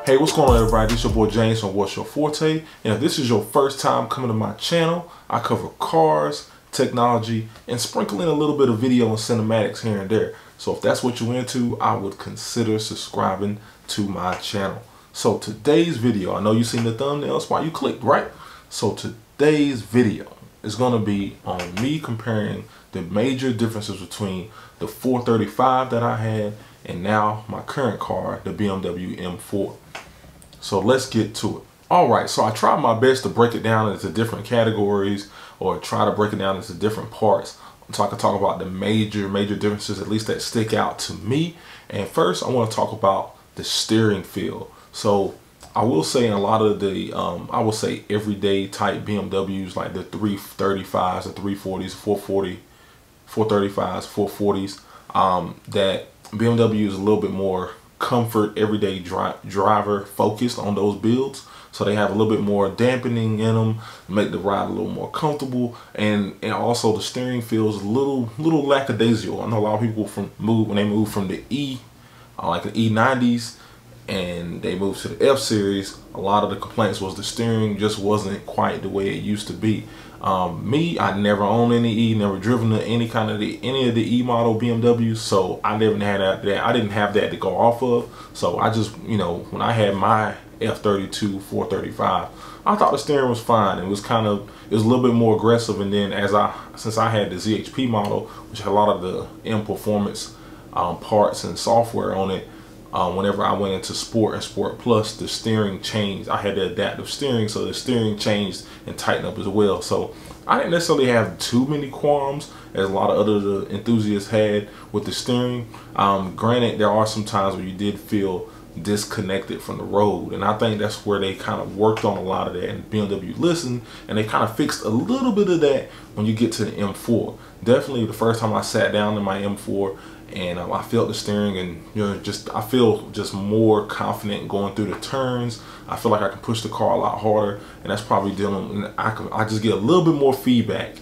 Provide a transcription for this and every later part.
Hey, what's going on, everybody? This is your boy James from Forte. And if this is your first time coming to my channel, I cover cars, technology, and sprinkle in a little bit of video and cinematics here and there. So if that's what you're into, I would consider subscribing to my channel. So today's video, I know you've seen the thumbnail, that's why you clicked, right? So today's video is going to be on me comparing the major differences between the 435 that I had and now my current car, the BMW M4. So let's get to it. All right, so I tried my best to break it down into different categories or try to break it down into different parts so I can talk about the major differences, at least that stick out to me. And first, I want to talk about the steering feel. So I will say in a lot of the, I will say everyday type BMWs, like the 335s, the 340s, 435s, 440s, that BMW is a little bit more comfort, everyday driver focused on those builds. So they have a little bit more dampening in them, make the ride a little more comfortable, and also the steering feels a little lackadaisical. I know a lot of people when they move from the like the E90s and they moved to the F series, a lot of the complaints was the steering just wasn't quite the way it used to be. Me, I never owned any E, never driven any of the E model BMWs, so I never had that. I didn't have that to go off of. So I just, when I had my F32 435, I thought the steering was fine. It was a little bit more aggressive. And then since I had the ZHP model, which had a lot of the M Performance parts and software on it, whenever I went into Sport and Sport Plus, the steering changed. I had the adaptive steering, so the steering changed and tightened up as well. So I didn't necessarily have too many qualms as a lot of other enthusiasts had with the steering. Granted, there are some times where you did feel disconnected from the road, and I think that's where they kind of worked on a lot of that, and BMW listened and they kind of fixed a little bit of that when you get to the M4. Definitely the first time I sat down in my M4 and I felt the steering, and I feel just more confident going through the turns. I feel like I can push the car a lot harder, and that's probably I just get a little bit more feedback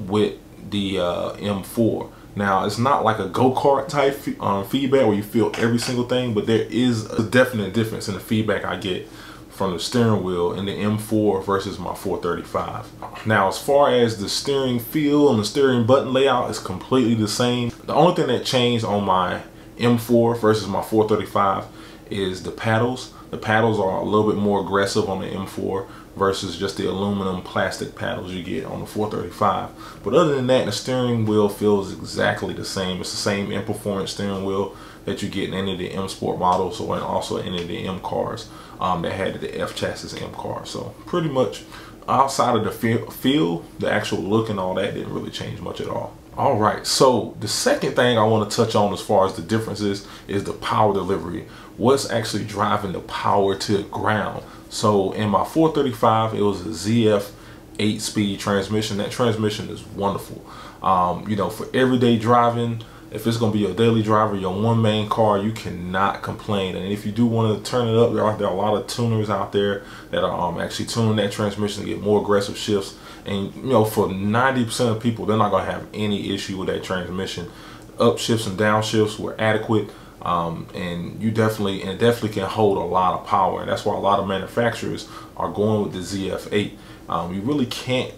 with the M4. Now, it's not like a go-kart type feedback where you feel every single thing, but there is a definite difference in the feedback I get from the steering wheel in the M4 versus my 435. Now, as far as the steering feel and the steering button layout, is completely the same. The only thing that changed on my M4 versus my 435 is the paddles. The paddles are a little bit more aggressive on the M4 versus just the aluminum plastic paddles you get on the 435. But other than that, the steering wheel feels exactly the same. It's the same M Performance steering wheel that you get in any of the M Sport models, and also any of the M cars that had the F chassis M cars. So pretty much outside of the feel, the actual look and all that didn't really change much at all. All right, so the second thing I want to touch on as far as the differences is the power delivery. What's actually driving the power to the ground? So in my 435, it was a ZF 8-speed transmission. That transmission is wonderful. For everyday driving, if it's going to be your daily driver, your one main car, you cannot complain. And if you do want to turn it up, there are a lot of tuners out there that are actually tuning that transmission to get more aggressive shifts. And for 90% of people, they're not going to have any issue with that transmission. Up shifts and down shifts were adequate. And it definitely can hold a lot of power, and that's why a lot of manufacturers are going with the ZF8. You really can't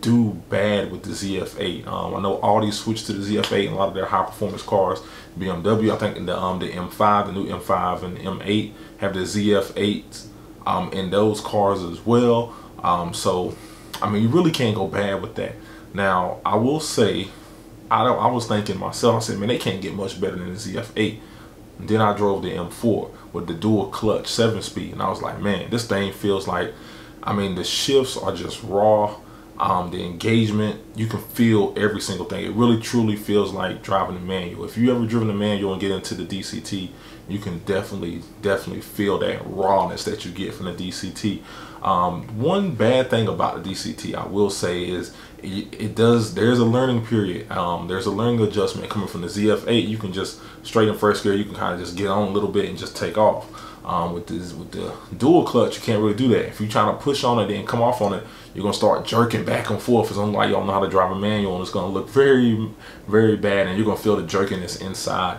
do bad with the ZF8. I know Audi switched to the ZF8 in a lot of their high performance cars. BMW, I think the M5, the new M5 and the M8 have the ZF8s in those cars as well. So I mean, you really can't go bad with that. Now, I will say, I was thinking myself, I said, man, they can't get much better than the ZF8. And then I drove the M4 with the dual clutch 7-speed, and I was like, man, this thing feels like, I mean, the shifts are just raw. The engagement, you can feel every single thing. It really truly feels like driving a manual. If you ever driven a manual and get into the DCT, you can definitely feel that rawness that you get from the DCT. One bad thing about the DCT, I will say, is there's a learning period. There's a learning adjustment coming from the ZF8. You can just straight in first gear, you can kind of just get on a little bit and just take off. With the dual clutch, you can't really do that. If you're trying to push on it and come off on it, you're gonna start jerking back and forth. It's like you don't know how to drive a manual, and it's gonna look very, very bad, and you're gonna feel the jerkiness inside.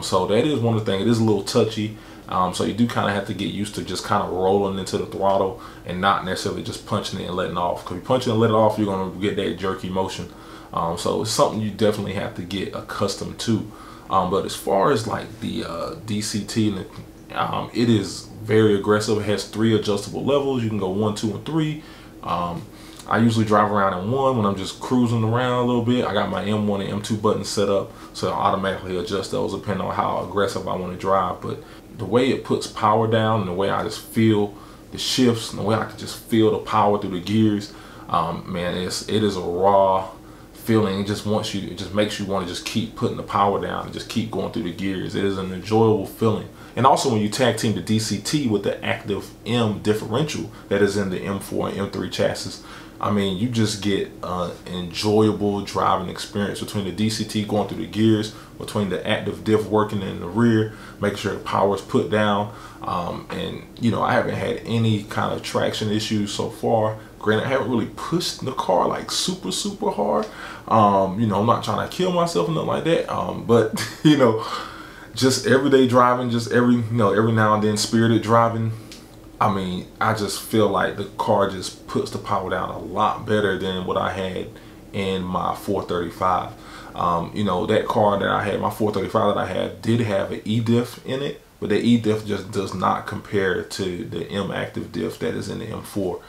So that is one of the things. It is a little touchy. So you do kind of have to get used to just kind of rolling into the throttle and not necessarily just punching it and letting off. Because if you punch it and let it off, you're going to get that jerky motion. So it's something you definitely have to get accustomed to. But as far as like the DCT, it is very aggressive. It has 3 adjustable levels. You can go 1, 2, and 3. I usually drive around in 1 when I'm just cruising around a little bit. I got my M1 and M2 buttons set up, so I'll automatically adjust those depending on how aggressive I want to drive. But the way it puts power down and the way I just feel the shifts and the way I can just feel the power through the gears, man, it is a raw feeling. It just makes you want to just keep putting the power down and just keep going through the gears. It is an enjoyable feeling. And also when you tag team the DCT with the active M differential that is in the M4 and M3 chassis, I mean, you just get an enjoyable driving experience between the DCT going through the gears, between the active diff working in the rear, making sure the power is put down. And, you know, I haven't had any kind of traction issues so far. Granted, I haven't really pushed the car like super hard. You know, I'm not trying to kill myself or nothing like that. But, you know, just everyday driving, just every now and then spirited driving. I mean, I just feel like the car just puts the power down a lot better than what I had in my 435. You know, that car that I had, my 435 that I had, did have an E-diff in it, but the E-diff just does not compare to the M active diff that is in the M4.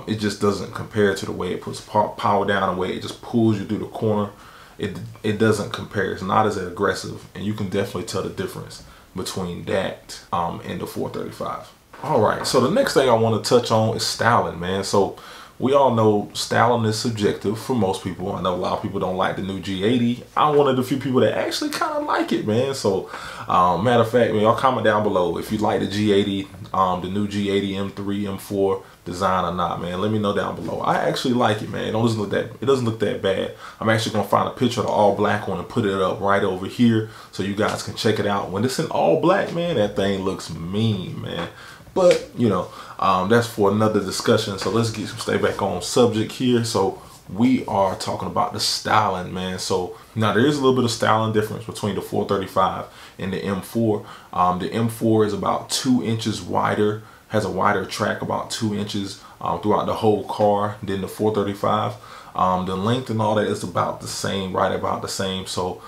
It just doesn't compare to the way it puts power down, the way it just pulls you through the corner. It doesn't compare. It's not as aggressive, and you can definitely tell the difference between that and the 435. All right, so the next thing I want to touch on is styling, man. So we all know styling is subjective for most people. I know a lot of people don't like the new G80. I'm one of the few people that actually kind of like it, man. So matter of fact, y'all comment down below if you like the G80, the new G80 M3, M4 design or not, man. Let me know down below. I actually like it, man. It doesn't look that bad. I'm actually gonna find a picture of the all black one and put it up right over here so you guys can check it out. When it's in all black, man, that thing looks mean, man. But, you know, that's for another discussion. So let's stay back on subject here. So we are talking about the styling, man. So now there is a little bit of styling difference between the 435 and the M4. The M4 is about 2 inches wider, has a wider track, about 2 inches throughout the whole car than the 435. The length and all that is about the same, right about the same. So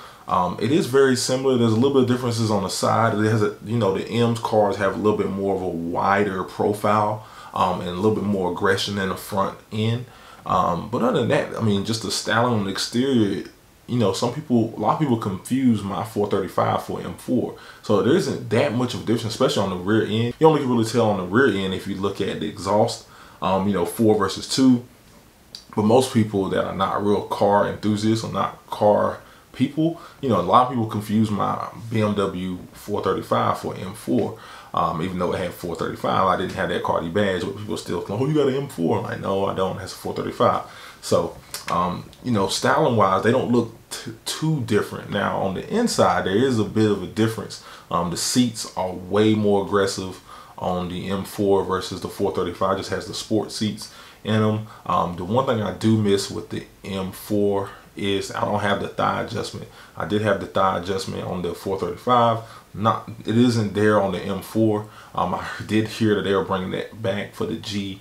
it is very similar. There's a little bit of differences on the side. It has you know, the M's cars have a little bit more of a wider profile and a little bit more aggression in the front end. But other than that, I mean, just the styling on the exterior, you know, a lot of people confuse my 435 for M4. So there isn't that much of a difference, especially on the rear end. You only can really tell on the rear end if you look at the exhaust, you know, 4 versus 2. But most people that are not real car enthusiasts or not car people, you know, a lot of people confuse my BMW 435 for M4. Even though it had 435, I didn't have that Cardi badge, but people still go, oh, you got an M4. I'm like, no, I don't. That's a 435. So, you know, styling wise, they don't look too different. Now, on the inside, there is a bit of a difference. The seats are way more aggressive on the M4 versus the 435. It just has the sport seats in them. The one thing I do miss with the M4 is I don't have the thigh adjustment. I did have the thigh adjustment on the 435. It isn't there on the M4. I did hear that they were bringing that back for the G82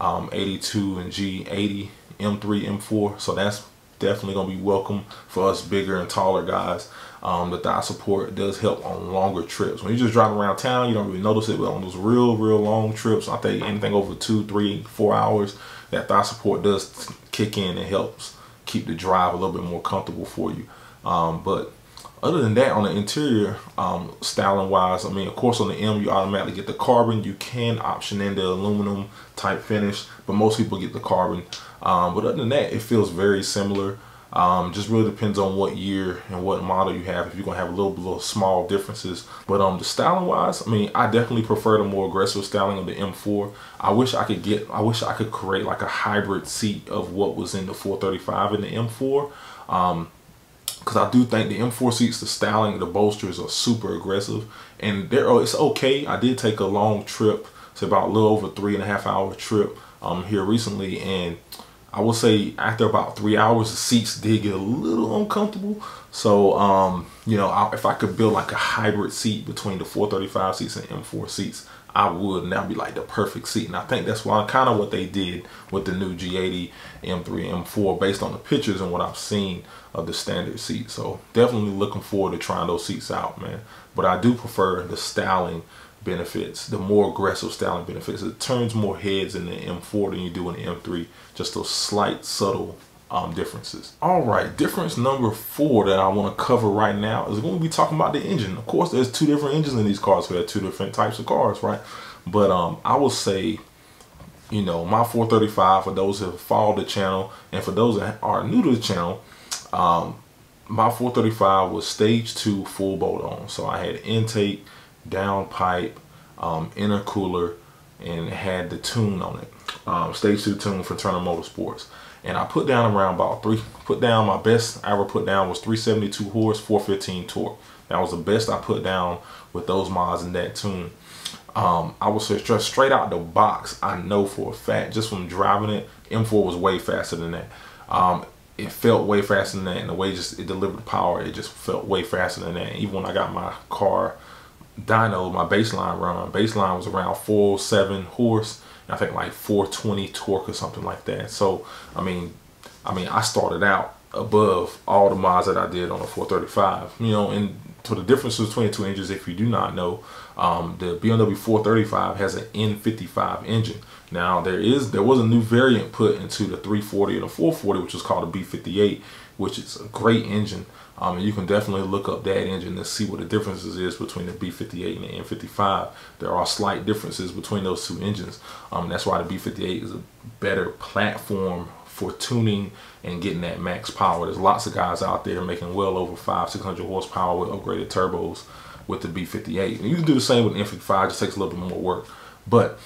and G80 M3 M4, so that's definitely gonna be welcome for us bigger and taller guys. The thigh support does help on longer trips. When you just drive around town, you don't really notice it, but on those real long trips, I think anything over 2, 3, 4 hours, that thigh support does kick in and helps keep the drive a little bit more comfortable for you. But other than that, on the interior, styling wise, I mean, of course on the M you automatically get the carbon. You can option in the aluminum type finish, but most people get the carbon. But other than that, it feels very similar. Just really depends on what year and what model you have, if you're gonna have a little small differences. But the styling wise, I mean, I definitely prefer the more aggressive styling of the M4. I wish I could create like a hybrid seat of what was in the 435 and the M4. Because I do think the M4 seats, the styling, the bolsters are super aggressive, and it's okay. I did take a long trip, it's about a little over 3.5 hour trip here recently, and I will say after about 3 hours, the seats did get a little uncomfortable. So, you know, if I could build like a hybrid seat between the 435 seats and M4 seats, I would, and that'd be like the perfect seat. And I think that's why kind of what they did with the new G80, M3, M4, based on the pictures and what I've seen of the standard seat. So definitely looking forward to trying those seats out, man. But I do prefer the styling benefits, the more aggressive styling benefits. It turns more heads in the M4 than you do in the M3. Just those slight, subtle differences. All right, difference number 4 that I want to cover right now is going to be talking about the engine. Of course, there's 2 different engines in these cars. We have 2 different types of cars, right? But I will say, you know, my 435, for those who have followed the channel and for those that are new to the channel, my 435 was stage 2 full bolt on. So I had intake, downpipe, intercooler, and it had the tune on it. Stage 2 tune for Turner Motorsports. And I put down around about my best I ever put down was 372 horse, 415 torque. That was the best I put down with those mods in that tune. I would say just straight out the box, I know for a fact, just from driving it, M4 was way faster than that. It felt way faster than that, and the way it delivered the power, it just felt way faster than that. Even when I got my car dyno, my baseline run, baseline was around 407 horse, I think like 420 torque or something like that. So I mean I started out above all the mods that I did on the 435, you know. And for the differences between the 2 engines, if you do not know, the BMW 435 has an N55 engine. Now there was a new variant put into the 340 and the 440, which is called a B58, which is a great engine. And you can definitely look up that engine and see what the differences is between the B58 and the N55. There are slight differences between those 2 engines. That's why the B58 is a better platform for tuning and getting that max power. There's lots of guys out there making well over 500-600 horsepower with upgraded turbos with the B58. And you can do the same with the N55, just takes a little bit more work. But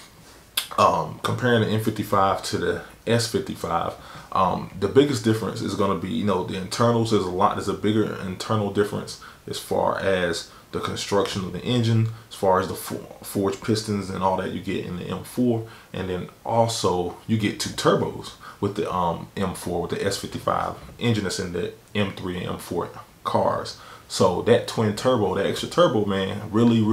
comparing the N55 to the S55, the biggest difference is going to be, you know, the internals. There's a bigger internal difference as far as the construction of the engine, as far as the forged pistons and all that you get in the M4. And then also you get 2 turbos with the M4, with the S55 engine that's in the M3 and M4 cars. So that twin turbo, that extra turbo, man, you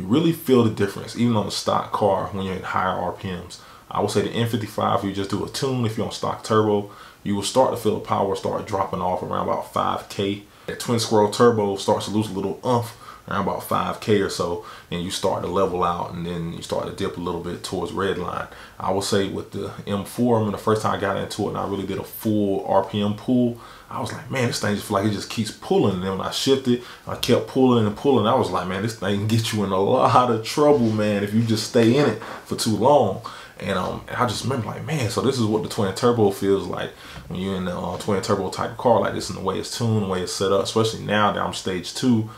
really feel the difference, even on the stock car when you're in higher RPMs. I would say the N55, if you just do a tune, if you're on stock turbo, you will start to feel the power start dropping off around about 5K. That twin squirrel turbo starts to lose a little oomph around about 5K or so, and you start to level out, and then you start to dip a little bit towards red line. I would say with the M4, I mean, the first time I got into it and I really did a full RPM pull, I was like, man, this thing just feel like it just keeps pulling. And then when I shifted, I kept pulling and pulling. I was like, man, this thing can get you in a lot of trouble, man, if you just stay in it for too long. And I just remember like, man, so this is what the twin turbo feels like when you're in the twin turbo type of car like this, and the way it's tuned, the way it's set up, especially now that I'm stage 2.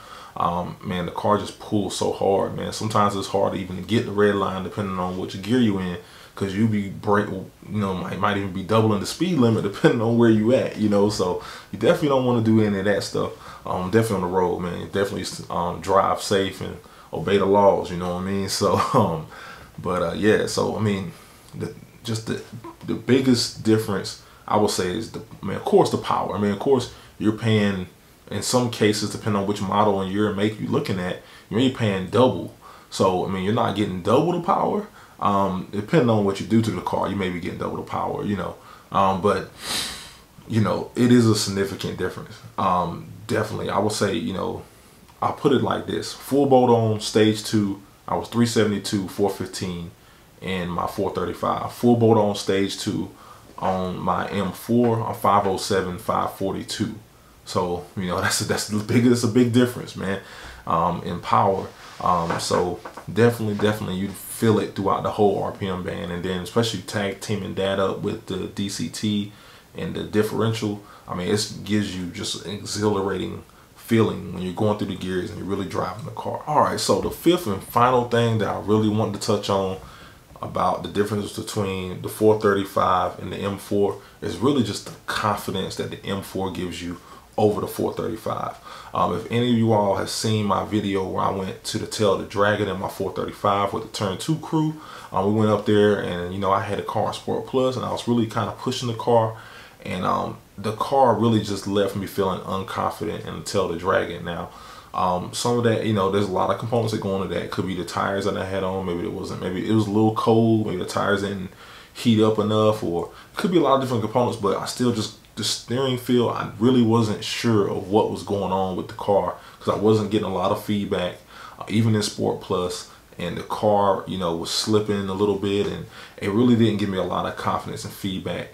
Man, the car just pulls so hard, man. Sometimes it's hard to even get the red line depending on which gear you in, because you be might even be doubling the speed limit depending on where you at, you know. So you definitely don't want to do any of that stuff. Definitely on the road, man. You definitely drive safe and obey the laws, you know what I mean. So yeah, so I mean, the biggest difference I would say is of course the power. I mean, of course you're paying, in some cases, depending on which model and year and make you're looking at, you're paying double. So I mean, you're not getting double the power. Depending on what you do to the car, you may be getting double the power, you know. But you know, it is a significant difference. Definitely, I would say, you know, I'll put it like this: full bolt on stage 2, I was 372, 415 in my 435. Full bolt on stage 2 on my M4, 507, 542. So you know, that's a big difference, man, in power. So definitely you feel it throughout the whole RPM band, and then especially tag teaming that up with the DCT and the differential. I mean, it gives you just an exhilarating feeling when you're going through the gears and you're really driving the car. All right, so the 5th and final thing that I really wanted to touch on about the difference between the 435 and the M4 is really just the confidence that the M4 gives you over the 435. If any of you all have seen my video where I went to the tail of the Dragon in my 435 with the Turn 2 crew, we went up there, and you know, I had a car in Sport Plus, and I was really kind of pushing the car, and the car really just left me feeling unconfident in the tail of the Dragon. Now, some of that, you know, there's a lot of components that go into that. It could be the tires that I had on, maybe it wasn't, maybe it was a little cold, maybe the tires didn't heat up enough, or it could be a lot of different components, but I still just, the steering feel, I really wasn't sure of what was going on with the car, because I wasn't getting a lot of feedback, even in Sport Plus, and the car, you know, was slipping a little bit, and it really didn't give me a lot of confidence and feedback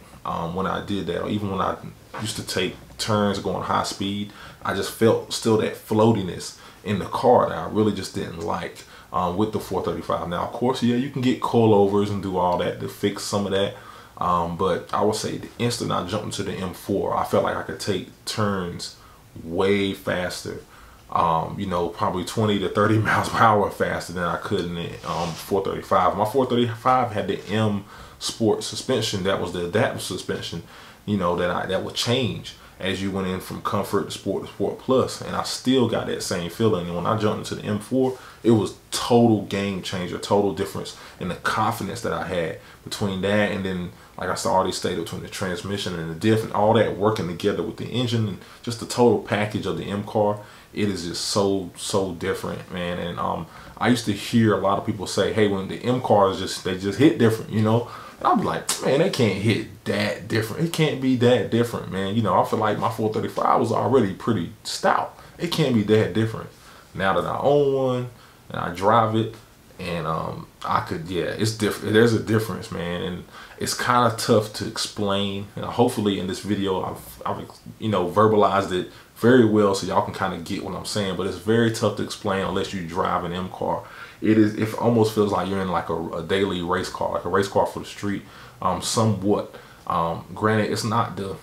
when I did that, or even when I used to take turns going high speed. I just felt still that floatiness in the car that I really just didn't like with the 435. Now, of course, yeah, you can get coilovers and do all that to fix some of that. But I would say the instant I jumped into the M4, I felt like I could take turns way faster. You know, probably 20 to 30 miles per hour faster than I could in the 435. My 435 had the M Sport suspension, that was the adaptive suspension, you know, that would change as you went in from Comfort to Sport Plus, and I still got that same feeling. And when I jumped into the M4, it was total game changer, total difference in the confidence that I had between that, and then, like I already stated, between the transmission and the diff and all that working together with the engine, and just the total package of the M car. It is just so different, man. And I used to hear a lot of people say, hey, when the M cars they just hit different, you know. And I'd be like, man, they can't hit that different. It can't be that different, man. You know, I feel like my 435 was already pretty stout. It can't be that different. Now that I own one and I drive it, and I could, yeah, it's different. There's a difference, man, and it's kind of tough to explain. And hopefully in this video, I've you know, verbalized it very well so y'all can kind of get what I'm saying. But it's very tough to explain unless you drive an M car. It almost feels like you're in like a daily race car, like a race car for the street, somewhat. Granted, it's not the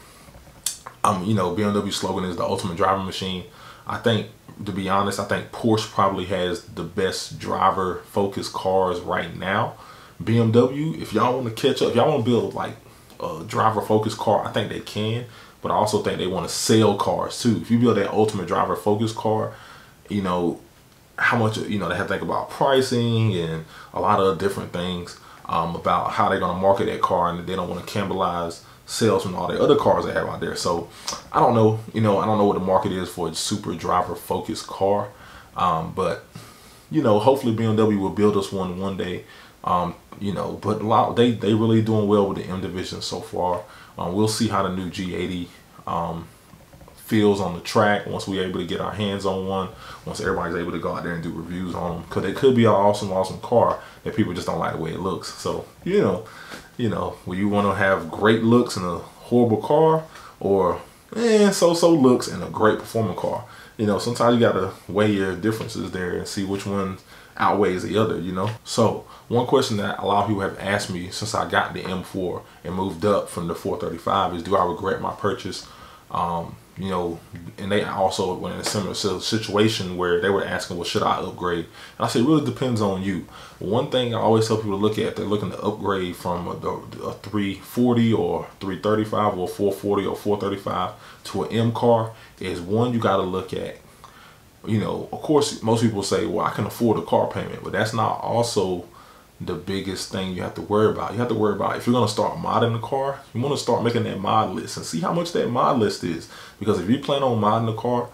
you know, BMW slogan is the ultimate driving machine. I think, to be honest, I think Porsche probably has the best driver focused cars right now. BMW, if y'all want to catch up, if y'all want to build like a driver focused car, I think they can. But I also think they want to sell cars too. If you build that ultimate driver focused car, you know, how much, you know, they have to think about pricing and a lot of different things about how they're going to market that car, and they don't want to cannibalize sales from all the other cars they have out there. So I don't know, you know, I don't know what the market is for a super driver focused car, but you know, hopefully BMW will build us one day. You know, but a lot, they really doing well with the M division so far. We'll see how the new G80 feels on the track once we're able to get our hands on one, once everybody's able to go out there and do reviews on them, because it could be an awesome car that people just don't like the way it looks. So you know, will you want to have great looks in a horrible car, or so looks in a great performing car? You know, sometimes you gotta weigh your differences there and see which one outweighs the other, you know. So one question that a lot of people have asked me since I got the M4 and moved up from the 435 is, do I regret my purchase? You know, and they also were in a similar situation where they were asking, well, should I upgrade? And I said, it really depends on you. One thing I always tell people to look at, if they're looking to upgrade from a 340 or 335 or 440 or 435 to an M car, is one, you got to look at, you know, of course, most people say, well, I can afford a car payment, but that's not also the biggest thing you have to worry about. You have to worry about, if you're going to start modding the car, you want to start making that mod list and see how much that mod list is. Because if you plan on modding the car,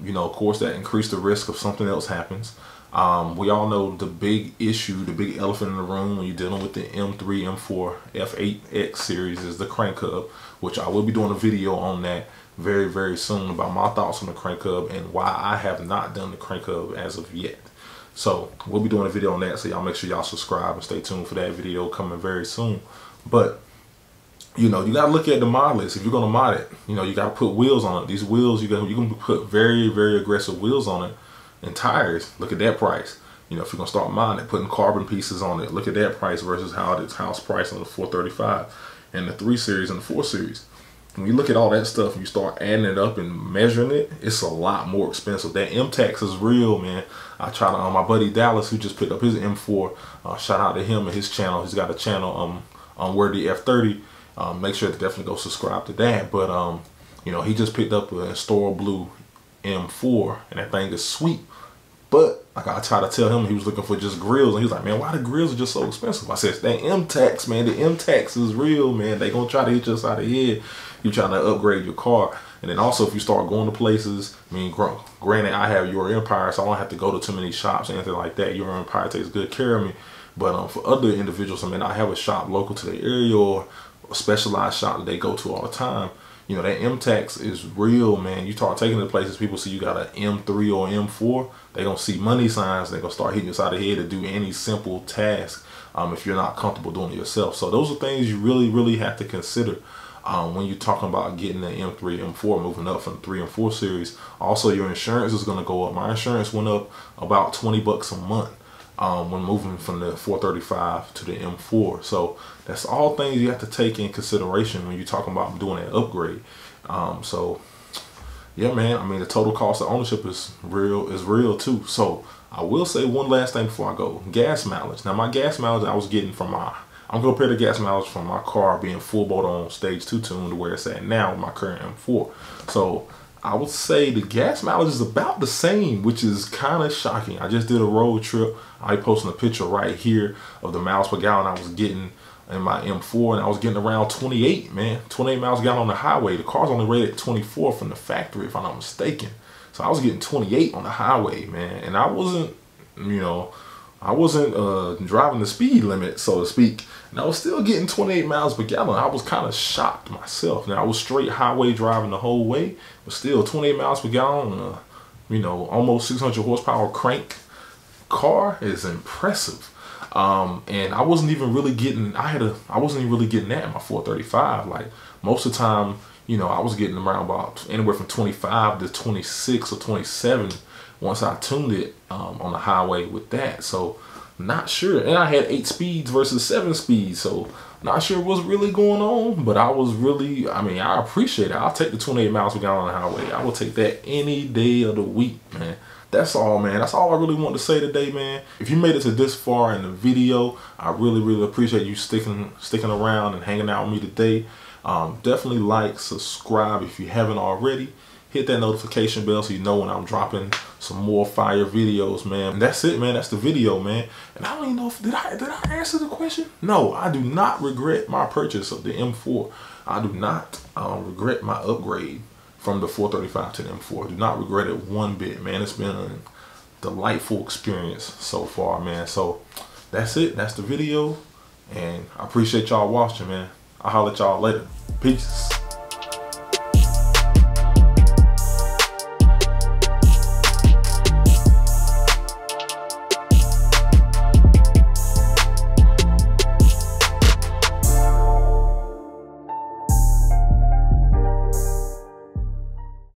you know, of course, that increases the risk of something else happens. We all know the big issue, the big elephant in the room when you're dealing with the M3, M4, F8X series is the crank hub, which I will be doing a video on that very soon about my thoughts on the crank hub and why I have not done the crank hub as of yet. So we'll be doing a video on that, so y'all make sure y'all subscribe and stay tuned for that video coming very soon. But you know, you gotta look at the mod list. If you're gonna mod it, you know, you gotta put wheels on it. These wheels, you can put very aggressive wheels on it, and tires. Look at that price. You know, if you're gonna start modding it, putting carbon pieces on it, look at that price versus how it's house priced on the 435 and the 3 Series and the 4 Series. When you look at all that stuff and you start adding it up and measuring it, it's a lot more expensive. That M tax is real, man. I try to, my buddy Dallas, who just picked up his M4, shout out to him and his channel. He's got a channel on Worthy F30. Make sure to definitely go subscribe to that. But You know, he just picked up a Storl Blue M4, and that thing is sweet. But like I tried to tell him, he was looking for just grills, and he was like, man, why the grills are just so expensive? I said, that M-Tax, man, the M-Tax is real, man. They gonna try to hit you upside the head. You trying to upgrade your car. And then also, if you start going to places, I mean, granted, I have Your Empire, so I don't have to go to too many shops or anything like that. Your Empire takes good care of me. But for other individuals, I mean, I have a shop local to the area or a specialized shop that they go to all the time. You know, that M-Tax is real, man. You start taking it to places, people see you got an M3 or M4, they gonna see money signs, they gonna start hitting you upside the head to do any simple task if you're not comfortable doing it yourself. So those are things you really have to consider when you're talking about getting an M3, M4, moving up from the 3 and 4 series. Also, your insurance is gonna go up. My insurance went up about 20 bucks a month when moving from the 435 to the M4. So that's all things you have to take in consideration when you're talking about doing an upgrade. So yeah, man, I mean, the total cost of ownership is real too. So I will say one last thing before I go. Gas mileage. Now, my gas mileage I was getting from I'm gonna compare the gas mileage from my car being full boat on stage 2 tune to where it's at now with my current M4. So I would say the gas mileage is about the same, which is kind of shocking. I just did a road trip. I posting a picture right here of the miles per gallon I was getting in my M4, and I was getting around 28, man. 28 miles per gallon on the highway. The car's only rated 24 from the factory, if I'm not mistaken. So I was getting 28 on the highway, man. And I wasn't, you know, driving the speed limit, so to speak. And I was still getting 28 miles per gallon. I was kind of shocked myself. Now, I was straight highway driving the whole way, but still 28 miles per gallon, you know, almost 600 horsepower crank car is impressive. And I wasn't even really getting, I wasn't even really getting that in my 435. Like, most of the time, you know, I was getting around about anywhere from 25 to 26 or 27 once I tuned it on the highway with that. So not sure. And I had 8 speeds versus 7 speeds, so not sure what's really going on. But I was really, I mean, I appreciate it. I'll take the 28 miles per gallon on the highway. I will take that any day of the week, man. That's all, man. That's all I really want to say today, man. If you made it to this far in the video, I really appreciate you sticking around and hanging out with me today. Definitely like, subscribe if you haven't already. Hit that notification bell so you know when I'm dropping some more fire videos, man. And that's it, man. That's the video, man. And I don't even know if, did I answer the question? No, I do not regret my purchase of the M4. I do not regret my upgrade from the 435 to the M4. Do not regret it one bit, man. It's been a delightful experience so far, man. So that's it. That's the video. And I appreciate y'all watching, man. I'll holler at y'all later. Peace.